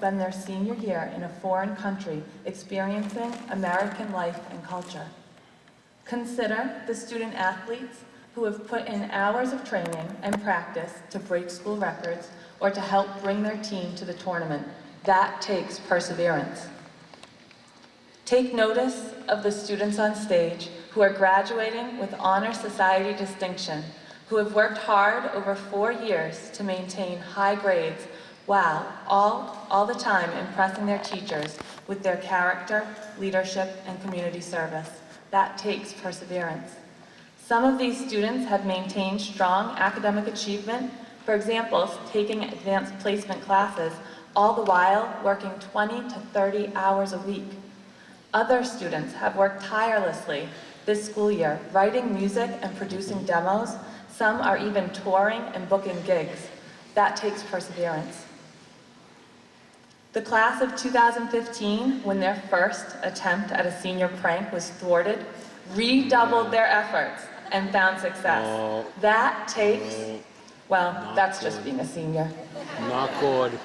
spend their senior year in a foreign country experiencing American life and culture. Consider the student athletes who have put in hours of training and practice to break school records or to help bring their team to the tournament. That takes perseverance. Take notice of the students on stage who are graduating with Honor Society distinction, who have worked hard over 4 years to maintain high grades while all the time impressing their teachers with their character, leadership, and community service. That takes perseverance. Some of these students have maintained strong academic achievement, for example, taking advanced placement classes, all the while working 20 to 30 hours a week. Other students have worked tirelessly this school year, writing music and producing demos. Some are even touring and booking gigs. That takes perseverance. The class of 2015, when their first attempt at a senior prank was thwarted, redoubled their efforts and found success. That takes, well, that's just being a senior. Not good.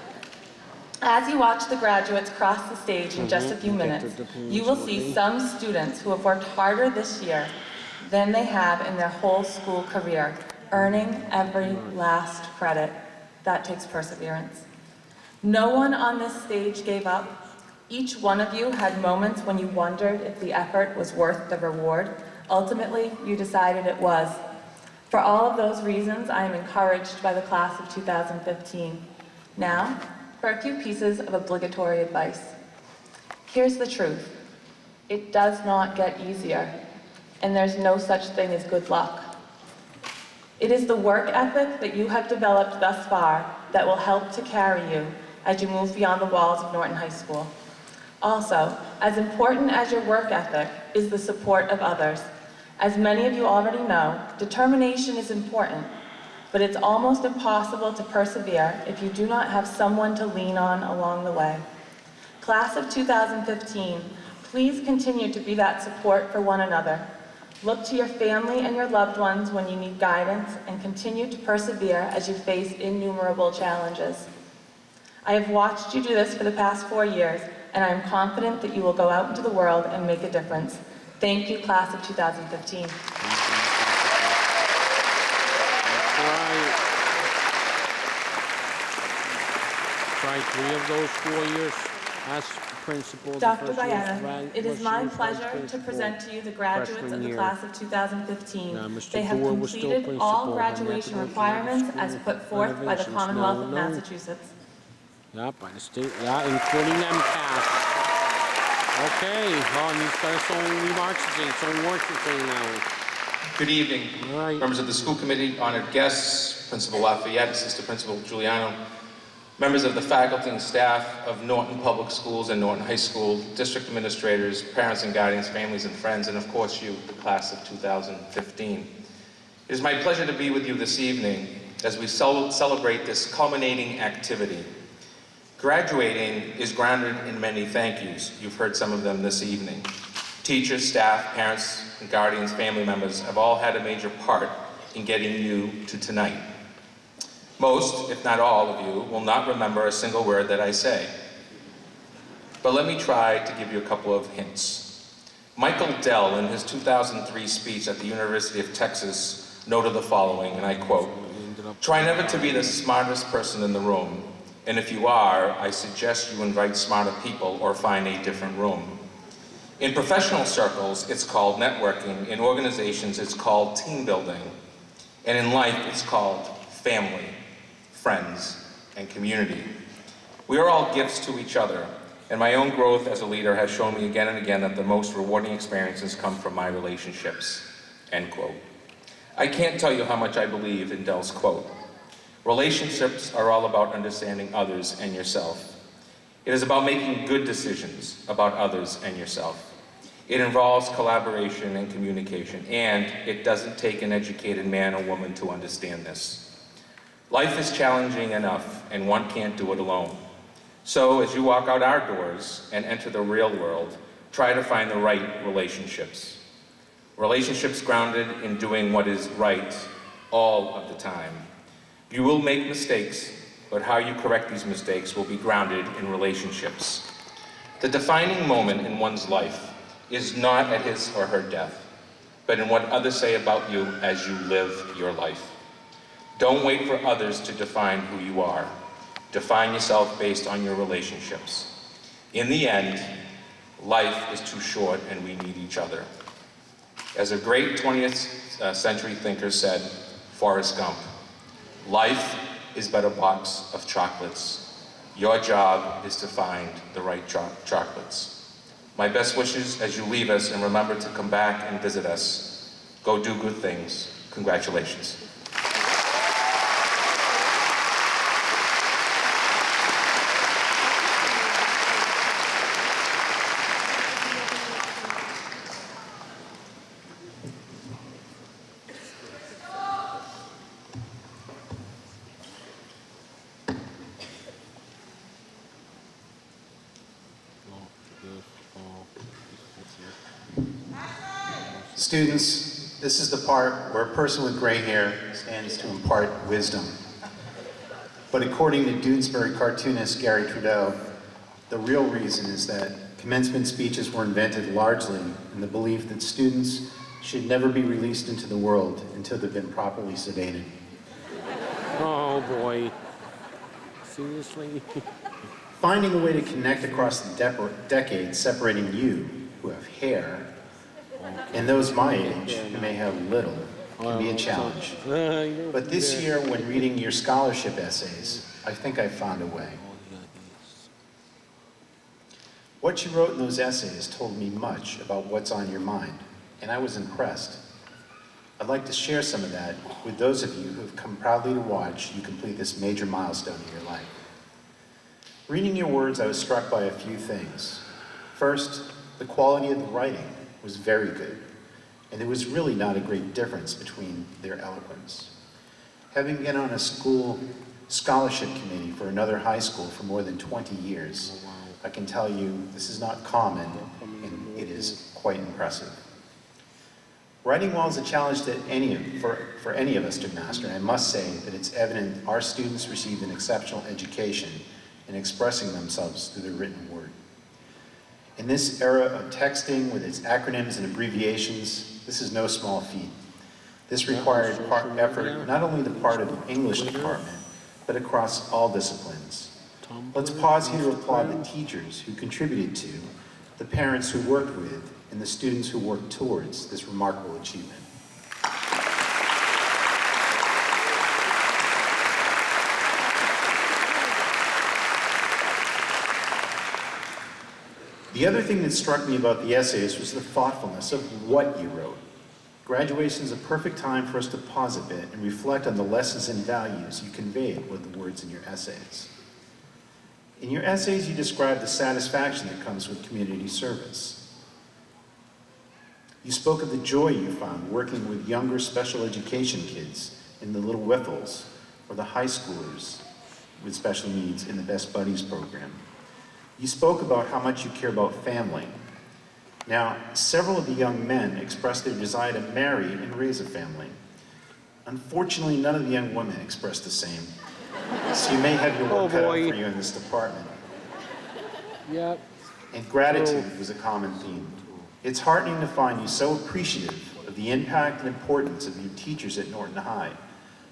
As you watch the graduates cross the stage in just a few minutes, you will see some students who have worked harder this year than they have in their whole school career, earning every last credit. That takes perseverance. No one on this stage gave up. Each one of you had moments when you wondered if the effort was worth the reward. Ultimately, you decided it was. For all of those reasons, I am encouraged by the class of 2015. Now, for a few pieces of obligatory advice. Here's the truth. It does not get easier, and there's no such thing as good luck. It is the work ethic that you have developed thus far that will help to carry you as you move beyond the walls of Norton High School. Also, as important as your work ethic is the support of others. As many of you already know, determination is important, but it's almost impossible to persevere if you do not have someone to lean on along the way. Class of 2015, please continue to be that support for one another. Look to your family and your loved ones when you need guidance, and continue to persevere as you face innumerable challenges. I have watched you do this for the past 4 years, and I am confident that you will go out into the world and make a difference. Thank you, class of 2015. Try 3 of those 4 years as principal. Dr. Diana, it is my pleasure to present to you the graduates of the class of 2015. They have completed all graduation requirements as put forth by the Commonwealth of Massachusetts. Yeah, by the state, yeah, including MCAS. Okay, he's got his own remarks to say, his own work to say now. Good evening, Right. members of the school committee, honored guests, Principal Lafayette, Assistant Principal Giuliano, members of the faculty and staff of Norton Public Schools and Norton High School, district administrators, parents and guardians, families and friends, and of course you, the class of 2015. It is my pleasure to be with you this evening as we celebrate this culminating activity. Graduating is grounded in many thank yous. You've heard some of them this evening. Teachers, staff, parents, and guardians, family members have all had a major part in getting you to tonight. Most, if not all of you, will not remember a single word that I say. But let me try to give you a couple of hints. Michael Dell, in his 2003 speech at the University of Texas, noted the following, and I quote, "Try never to be the smartest person in the room, and if you are, I suggest you invite smarter people or find a different room." In professional circles, it's called networking. In organizations, it's called team building. And in life, it's called family, friends, and community. We are all gifts to each other, and my own growth as a leader has shown me again and again that the most rewarding experiences come from my relationships, end quote. I can't tell you how much I believe in Dell's quote. Relationships are all about understanding others and yourself. It is about making good decisions about others and yourself. It involves collaboration and communication, and it doesn't take an educated man or woman to understand this. Life is challenging enough, and one can't do it alone. So as you walk out our doors and enter the real world, try to find the right relationships. Relationships grounded in doing what is right all of the time. You will make mistakes, but how you correct these mistakes will be grounded in relationships. The defining moment in one's life is not at his or her death, but in what others say about you as you live your life. Don't wait for others to define who you are. Define yourself based on your relationships. In the end, life is too short and we need each other. As a great 20th century thinker said, Forrest Gump, life is but a box of chocolates. Your job is to find the right chocolates. My best wishes as you leave us, and remember to come back and visit us. Go do good things. Congratulations. Students, this is the part where a person with gray hair stands to impart wisdom. But according to Doonesbury cartoonist Gary Trudeau, the real reason is that commencement speeches were invented largely in the belief that students should never be released into the world until they've been properly sedated. Oh boy. Seriously? Finding a way to connect across the decades separating you, who have hair, and those my age, who may have little, can be a challenge. But this year, when reading your scholarship essays, I think I found a way. What you wrote in those essays told me much about what's on your mind, and I was impressed. I'd like to share some of that with those of you who have come proudly to watch you complete this major milestone in your life. Reading your words, I was struck by a few things. First, the quality of the writing was very good, and there was really not a great difference between their eloquence. Having been on a school scholarship committee for another high school for more than 20 years, I can tell you this is not common, and it is quite impressive. Writing well is a challenge that for any of us to master, and I must say that it's evident our students received an exceptional education in expressing themselves through the written word. In this era of texting with its acronyms and abbreviations, this is no small feat. This required effort not only the part of the English department, but across all disciplines. Let's pause here to applaud the teachers who contributed to, the parents who worked with, and the students who worked towards this remarkable achievement. The other thing that struck me about the essays was the thoughtfulness of what you wrote. Graduation is a perfect time for us to pause a bit and reflect on the lessons and values you conveyed with the words in your essays. In your essays, you described the satisfaction that comes with community service. You spoke of the joy you found working with younger special education kids in the Little Whiffles, or the high schoolers with special needs in the Best Buddies program. You spoke about how much you care about family. Now, several of the young men expressed their desire to marry and raise a family. Unfortunately, none of the young women expressed the same. So you may have your work cut out for you in this department. Yep. And gratitude was a common theme. It's heartening to find you so appreciative of the impact and importance of your teachers at Norton High,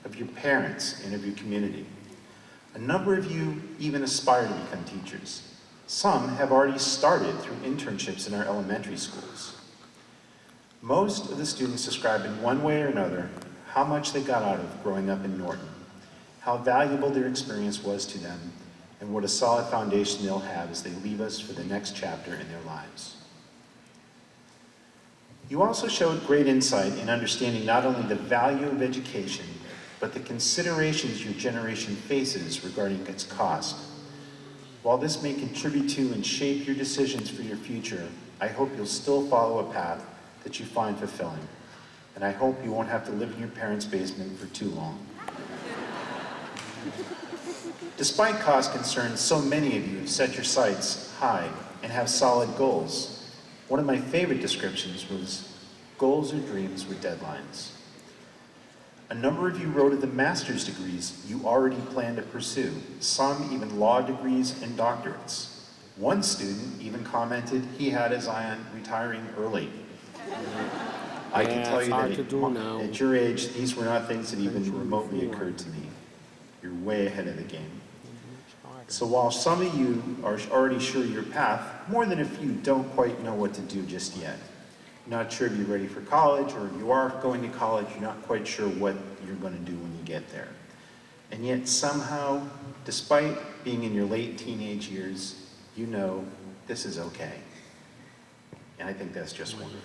of your parents, and of your community. A number of you even aspire to become teachers. Some have already started through internships in our elementary schools. Most of the students describe in one way or another how much they got out of growing up in Norton, how valuable their experience was to them, and what a solid foundation they'll have as they leave us for the next chapter in their lives. You also showed great insight in understanding not only the value of education, but the considerations your generation faces regarding its cost. While this may contribute to and shape your decisions for your future, I hope you'll still follow a path that you find fulfilling. And I hope you won't have to live in your parents' basement for too long. Despite cost concerns, so many of you have set your sights high and have solid goals. One of my favorite descriptions was, goals or dreams with deadlines. A number of you wrote of the master's degrees you already plan to pursue, some even law degrees and doctorates. One student even commented he had his eye on retiring early. I can Yeah, tell it's you hard that to do now. at your age, these were not things that even remotely occurred to me. You're way ahead of the game. So while some of you are already sure of your path, more than a few don't quite know what to do just yet. You're not sure if you're ready for college, or if you are going to college, you're not quite sure what you're going to do when you get there. And yet somehow, despite being in your late teenage years, you know this is okay. And I think that's just wonderful.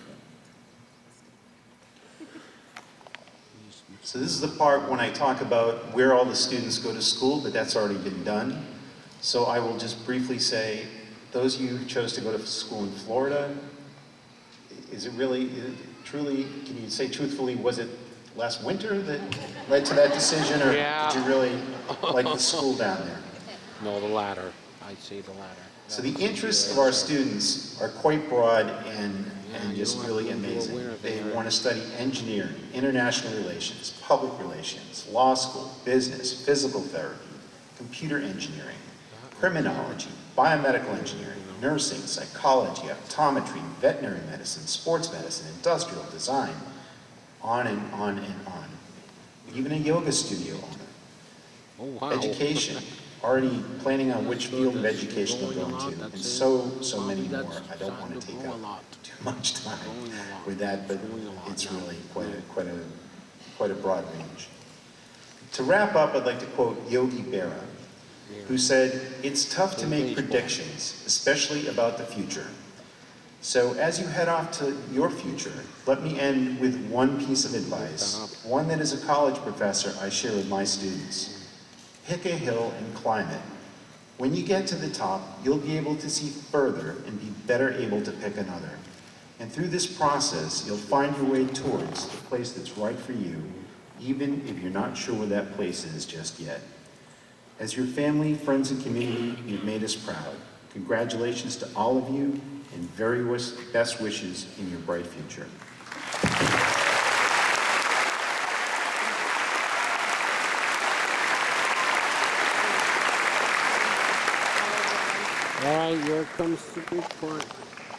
So this is the part when I talk about where all the students go to school, but that's already been done. So I will just briefly say, those of you who chose to go to school in Florida, is it truly, can you say truthfully, was it last winter that led to that decision, or Yeah. did you really like the school down there? No, the latter. I'd say the latter. So the interests of our students are quite broad and just really amazing. They want to study engineering, international relations, public relations, law school, business, physical therapy, computer engineering, criminology, biomedical engineering, nursing, psychology, optometry, veterinary medicine, sports medicine, industrial design, on and on and on. Even a yoga studio owner. Oh, wow. Education, already planning on which field of education they'll go into, and so many more. I don't want to take up too much time with that, but it's really quite a broad range. To wrap up, I'd like to quote Yogi Berra, who said, "It's tough to make predictions, especially about the future. So as you head off to your future, let me end with one piece of advice, one that as a college professor I share with my students. Pick a hill and climb it. When you get to the top, you'll be able to see further and be better able to pick another. And through this process, you'll find your way towards the place that's right for you, even if you're not sure where that place is just yet. As your family, friends, and community, you've made us proud. Congratulations to all of you, and very best wishes in your bright future." All right, here comes the good part.